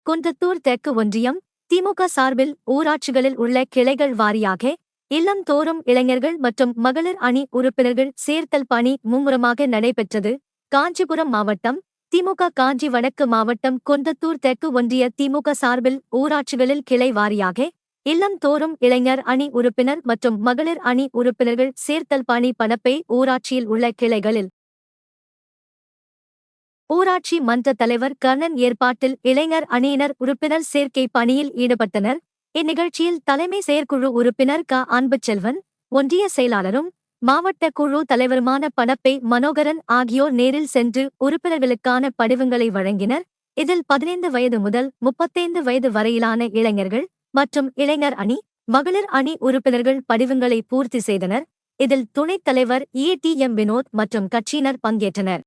குன்றத்தூர் தெற்கு ஒன்றியம் திமுக சார்பில் ஊராட்சிகளில் உள்ள கிளைகள் வாரியாக இல்லந்தோறும் இளைஞர்கள் மற்றும் மகளிர் அணி உறுப்பினர்கள் சேர்த்தல் பணி மும்முரமாக நடைபெற்றது. காஞ்சிபுரம் மாவட்டம் திமுக காஞ்சி வடக்கு மாவட்டம் குன்றத்தூர் தெற்கு ஒன்றிய திமுக சார்பில் ஊராட்சிகளில் கிளை வாரியாக இல்லந்தோறும் இளைஞர் அணி உறுப்பினர் மற்றும் மகளிர் அணி உறுப்பினர்கள் சேர்த்தல் பணி பணப்பை ஊராட்சியில் உள்ள கிளைகளில் ஊராட்சி மன்ற தலைவர் கர்ணன் ஏற்பாட்டில் இளைஞர் அணியினர் உறுப்பினர் சேர்க்கை பணியில் ஈடுபட்டனர். இந்நிகழ்ச்சியில் தலைமை செயற்குழு உறுப்பினர் க. அன்புச்செல்வன், ஒன்றிய செயலாளரும் மாவட்ட குழு தலைவருமான பணப்பை மனோகரன் ஆகியோர் நேரில் சென்று உறுப்பினர்களுக்கான படிவங்களை வழங்கினர். இதில் 15 வயது முதல் 35 வயது வரையிலான இளைஞர்கள் மற்றும் இளைஞர் அணி, மகளிர் அணி உறுப்பினர்கள் படிவங்களை பூர்த்தி செய்தனர். இதில் துணைத் தலைவர் ஏ. டி. எம். வினோத் மற்றும் கட்சியினர் பங்கேற்றனர்.